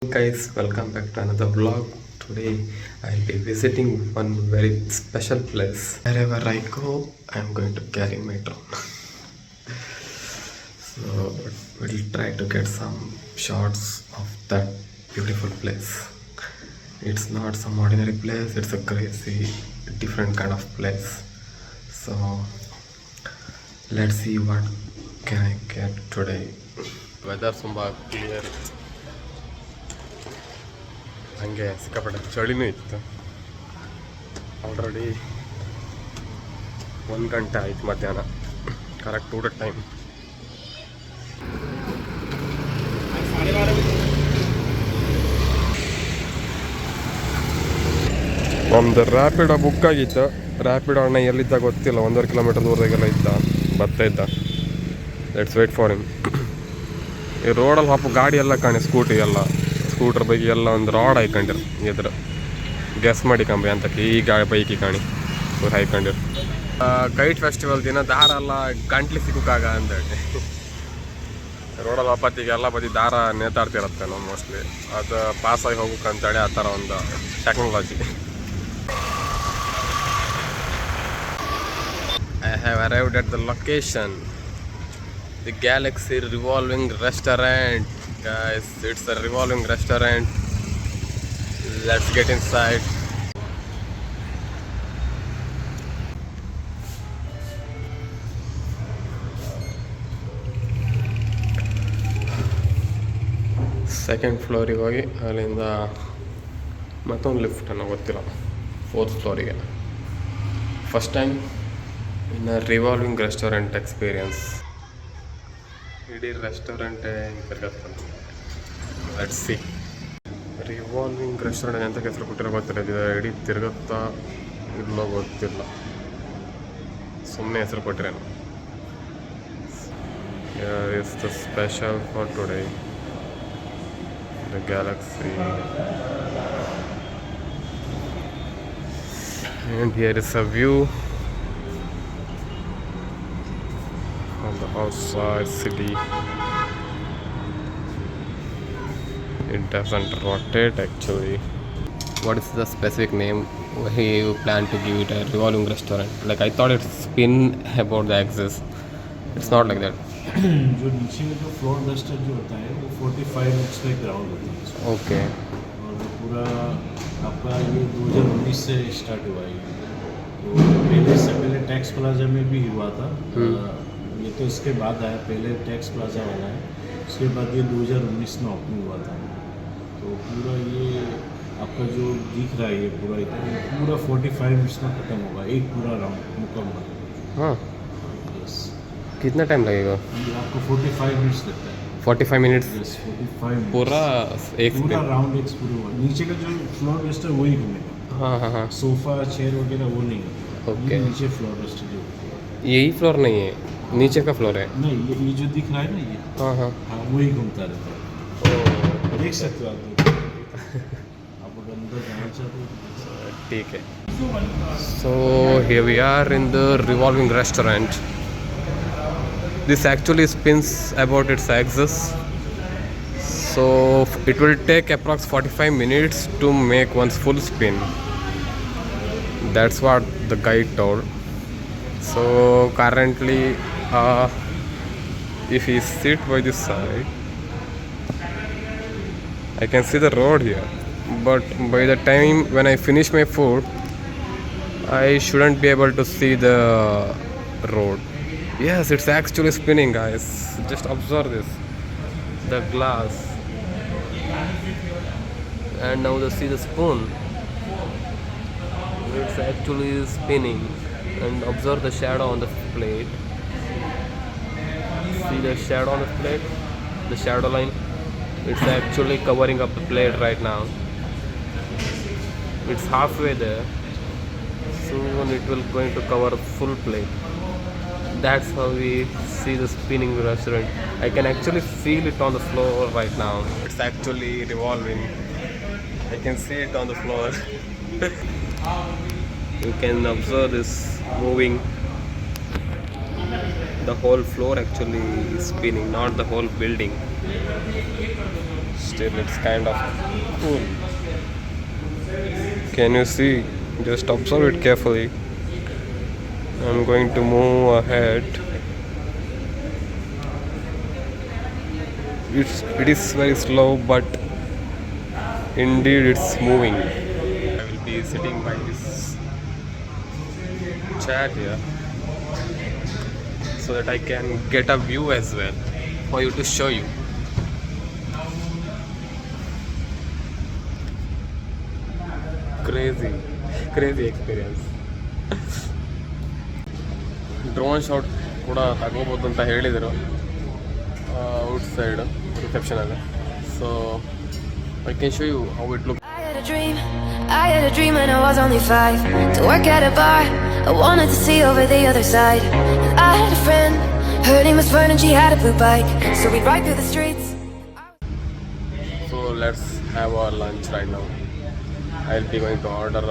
Guys, welcome back to another vlog. Today I'll be visiting one very special place. Wherever I go, I'm going to carry my drone. So we'll try to get some shots of that beautiful place. It's not some ordinary place, it's a crazy different kind of place. So let's see what can I get today. Weather ತುಂಬಾ clear. ಹಂಗೆ ಸಿಕ್ಕಾಪಟ್ಟೆ ಚಳಿನೂ ಇತ್ತು. Already 1 ಗಂಟೆ ಆಯ್ತು ಮಧ್ಯಾಹ್ನ, correct ಊಟದ time. ಒಂದು Rapido book ಆಗಿತ್ತು. ರ್ಯಾಪಿಡೋ ಅಣ್ಣ ಎಲ್ಲಿದ್ದ ಗೊತ್ತಿಲ್ಲ, 1.5 ಕಿಲೋಮೀಟರ್ ದೂರದಾಗೆಲ್ಲ ಬರ್ತಾ ಇದ್ದ. Let's wait for him. ಈ ರೋಡಲ್ಲಿ ಪಾಪ ಗಾಡಿ ಎಲ್ಲ ಕಾಣಿ, ಸ್ಕೂಟರ್ ಬೈಕ್ ಎಲ್ಲ ಒಂದು ರಾಡ್ ಹಾಕೊಂಡಿರು ಎದುರು. ಗೆಸ್ ಮಾಡಿ ಕಂಬಿ ಅಂತ ಈ ಬೈಕಿ ಕಾಣಿ ಇವ್ರು ಹಾಕೊಂಡಿರು. ಕೈಟ್ ಫೆಸ್ಟಿವಲ್ ದಿನ ದಾರ ಎಲ್ಲ ಗಂಟ್ಲಿ ಸಿಕ್ಕಾಗ ಅಂತೇಳಿ ರೋಡಲ್ಲಿ ಒಪ್ಪತ್ತಿಗೆ ಎಲ್ಲ ಬದಿ ದಾರ ನೇತಾಡ್ತಿರತ್ತೆ ನಾವು ಮೋಸ್ಟ್ಲಿ. ಅದು ಪಾಸಾಗಿ ಹೋಗ್ಬೇಕಂತೇಳಿ ಆ ಥರ ಒಂದು technology. I have arrived at the location, the Galaxy Revolving Restaurant. Guys, it's a revolving restaurant. Let's get inside. Second ಫ್ಲೋರಿಗೆ ಹೋಗಿ ಅಲ್ಲಿಂದ ಮತ್ತೊಂದು ಲಿಫ್ಟ್ ಅನ್ನೋ ಗೊತ್ತಿಲ್ಲ 4th ಫ್ಲೋರಿಗೆ. First time in a revolving restaurant experience. ಇಡೀ ರೆಸ್ಟೋರೆಂಟೇ ತಿರ್ಗತ್ಕೊಂಡು ಲೆಟ್ಸ್ ಸಿ. ರಿವಾಲ್ವಿಂಗ್ ರೆಸ್ಟೋರೆಂಟ್ ಅಂತ ಹೆಸರು ಕೊಟ್ಟಿರೋ ಗೊತ್ತಿಲ್ಲ, ಇದು ಇಡೀ ತಿರುಗುತ್ತಾ ಇಲ್ಲೋ ಗೊತ್ತಿಲ್ಲ, ಸುಮ್ಮನೆ ಹೆಸರು ಕೊಟ್ಟಿರೇನು. Is the special for today, the Galaxy. And here is a view on the outside city. It doesn't rotate actually. What is the specific name you plan to give it? A revolving restaurant? Like I thought it's spin about the axis. It's not like that. जो नीचे में जो floor duster जो होता है वो 45 minutes में ground होता है. ओके. और वो पूरा आपका ये 2019 से स्टार्ट हुआ है. तो पहले से पहले टैक्स प्लाजा में भी हुआ था. ये तो इसके बाद आया, पहले टैक्स प्लाजा वाला है, उसके बाद ये 2019 में ओपनिंग हुआ था. तो पूरा ये आपका जो दिख रहा है ये पूरा 45 मिनट्स में ख़त्म होगा, एक पूरा राउंड मुकम्मल. हाँ, कितना टाइम लगेगा? ये आपको 45 मिनट्स लगता है. 45 मिनट्स? यस, 45 मिनट्स पूरा एक पूरा राउंड एक पूरा हुआ. नीचे का जो फ्लोर डस्टर वही घूमेगा. हाँ हाँ हाँ. सोफा चेयर वगैरह वो नहीं है. ओके. ये नीचे फ्लोर डस्टर जो यही फ्लोर नहीं है, नीचे का फ्लोर है? नहीं, ये जो दिख रहा है ना ये, हाँ हाँ हाँ वही घूमता रहता है. देख सकते हो आप. आप अगर अंदर जाना चाहते हो ठीक है. So here we are in the revolving restaurant. This actually spins about its axis, so it will take approx 45 minutes to make one's full spin. That's what the guide told. So currently if we sit by this side, I can see the road here, but by the time when I finish my food I shouldn't be able to see the road. Yes, it's actually spinning, guys. Just observe this, the glass, and now see the spoon. It's actually spinning, and observe the shadow on the plate. See the shadow on the plate, the shadow line. It's actually covering up the plate right now. It's halfway there, soon it will going to cover full plate. That's how we see the spinning restaurant. I can actually feel it on the floor right now. It's actually revolving. I can see it on the floor. You can observe this moving. The whole floor actually is spinning, not the whole building. still it's kind of cool. Can you see? Just observe it carefully. I'm going to move ahead. It is very slow, but indeed it's moving. I will be sitting by this chair here so that I can get a view as well for you to show you. Crazy experience. Drone shot ಕೂಡ ತಗೋಬೋದು ಅಂತ ಹೇಳಿದರು outside ರಿಸೆಪ್ಷನಲ್ಲಿ. So I can show you how it look. I had a dream when I was only 5, to work at a bar. I wanted to see over the other side. And I had a friend, her name was Fern and she had a blue bike. So we'd ride through the streets. So let's have our lunch right now. I'll be going to order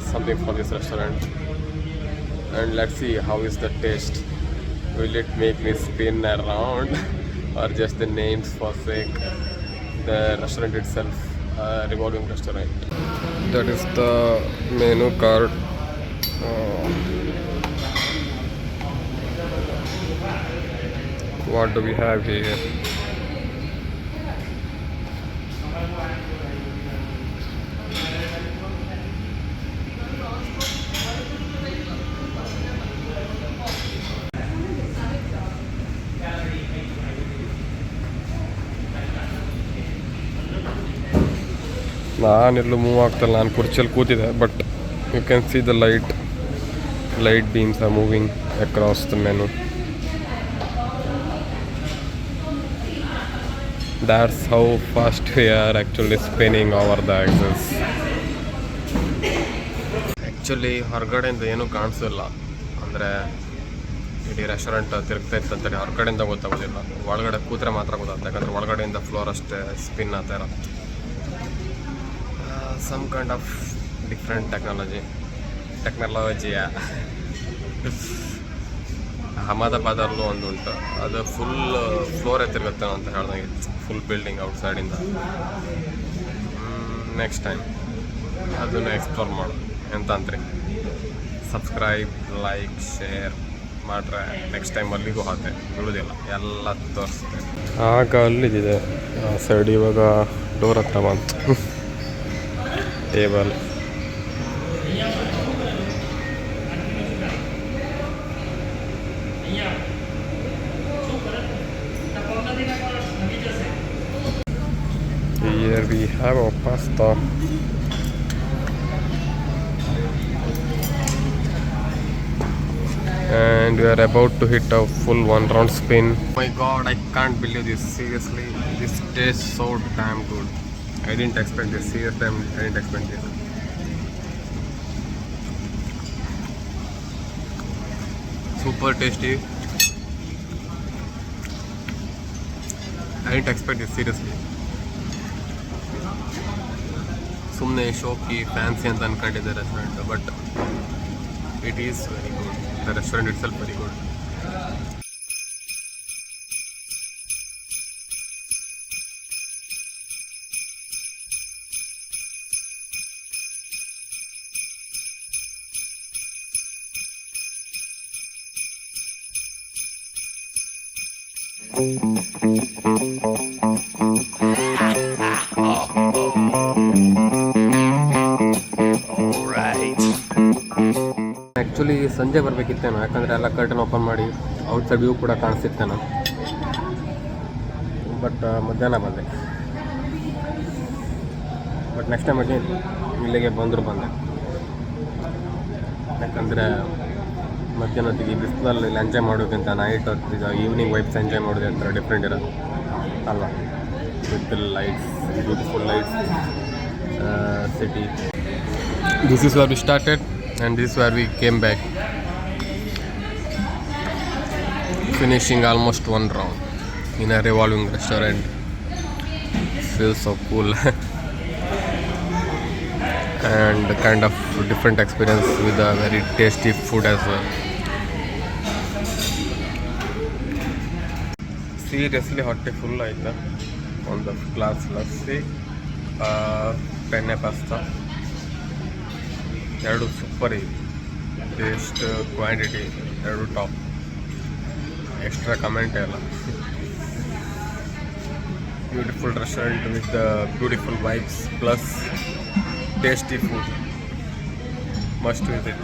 something for this restaurant. And let's see how is the taste. Will it make me spin around or just the names for sake? The restaurant itself, revolving restaurant. That is the menu card. What do we have here? ನಾನೆಲ್ಲೂ move ಆಗ್ತಿಲ್ಲ, ನಾನು ಕುರ್ಚಿಯಲ್ಲಿ ಕೂತಿದ್ದೆ, but you can see the light beams are moving across the menu. That's how fast we are actually spinning over the axis. Actually ಹೊರಗಡೆಯಿಂದ ಏನೂ ಕಾಣಿಸೋಲ್ಲ, ಅಂದರೆ ಇಡೀ restaurant ತಿರುಗ್ತಾ ಇತ್ತಂತೇಳಿ ಹೊರಗಡೆಯಿಂದ ಗೊತ್ತಾಗೋದಿಲ್ಲ, ಒಳಗಡೆ ಕೂತ್ರೆ ಮಾತ್ರ ಗೊತ್ತಾಗುತ್ತೆ. ಯಾಕಂದರೆ ಒಳಗಡೆಯಿಂದ ಫ್ಲೋರ್ ಅಷ್ಟೇ ಸ್ಪಿನ್ ಆಗ್ತಾ ಇರುತ್ತೆ. Some kind of different technology. ಅಹಮದಾಬಾದಲ್ಲೂ ಒಂದು ಉಂಟು, ಅದು ಫುಲ್ ಫ್ಲೋರೇ ತಿರುಗುತ್ತೆ ಅಂತ ಹೇಳ್ದಂಗೆ, ಫುಲ್ ಬಿಲ್ಡಿಂಗ್ ಔಟ್ಸೈಡಿಂದ. ನೆಕ್ಸ್ಟ್ ಟೈಮ್ ಅದನ್ನು ಎಕ್ಸ್ಪ್ಲೋರ್ ಮಾಡು ಎಂತ ಅಂತ್ರಿ. ಸಬ್ಸ್ಕ್ರೈಬ್, ಲೈಕ್, ಶೇರ್ ಮಾಡ್ರೆ ನೆಕ್ಸ್ಟ್ ಟೈಮ್ ಅಲ್ಲಿಗೂ ಹಾಕ್ತೆ ಬಿಡೋದಿಲ್ಲ, ಎಲ್ಲ ತೋರಿಸ್ತೆ. ಆಗ ಅಲ್ಲಿದೆ ಆ ಸೈಡ್, ಇವಾಗ ಡೋರ್ ಹತ್ರ ಬಂತು table. Here we have our pasta. And we are about to hit a full 1 round spin. Oh my god, I can't believe this. Seriously, this tastes so damn good. I didn't expect this. Seriously, I didn't expect this. Super tasty. I didn't expect this, seriously. ಸುಮ್ಮನೆ ಶೋಕಿ fancy ಅಂತ ಅನ್ಕೊಂಡಿದ್ದೆ restaurant, but it is very good. The restaurant it self very good. Actually ಸಂಜೆ ಬರಬೇಕಿತ್ತೇನೋ, ಯಾಕಂದರೆ ಎಲ್ಲ curtain open ಮಾಡಿ outside view ಕೂಡ ಕಾಣಿಸ್ತಿತ್ತೇನೋ, but ಮಧ್ಯಾಹ್ನ ಬಂದೆ. ಬಟ್ ನೆಕ್ಸ್ಟ್ ಟೈಮ್ ಇಲ್ಲಿಗೆ ಬಂದೆ, ಯಾಕಂದರೆ ಮಧ್ಯಾಹ್ನೊತ್ತಿಗೆ ಬಿಸಿಲಲ್ಲಿ ಎಂಜಾಯ್ ಮಾಡೋಕ್ಕಿಂತ ನೈಟ್ ಹೊತ್ತಿಗೆ ಈವ್ನಿಂಗ್ ವೈಬ್ಸ್ ಎಂಜಾಯ್ ಮಾಡೋದು ಅಂತ ಡಿಫ್ರೆಂಟ್ ಇರೋದು ಅಲ್ವಾ, with lights, beautiful lights, city. This is where we started and this is where we came back, finishing almost 1 round in a revolving restaurant. Feels so cool. And kind of different experience with a very tasty food as well. Seriously ಹೊಟ್ಟೆ full ಆಯ್ತಾ, ಒಂದು glass lassi, ಪೆನ್ನೆ pasta, ಎರಡು super ಇದೆ. Taste, quantity ಎರಡು top. Extra ಕಮೆಂಟೇ ಇಲ್ಲ. Beautiful restaurant with beautiful vibes plus tasty food. Must visit.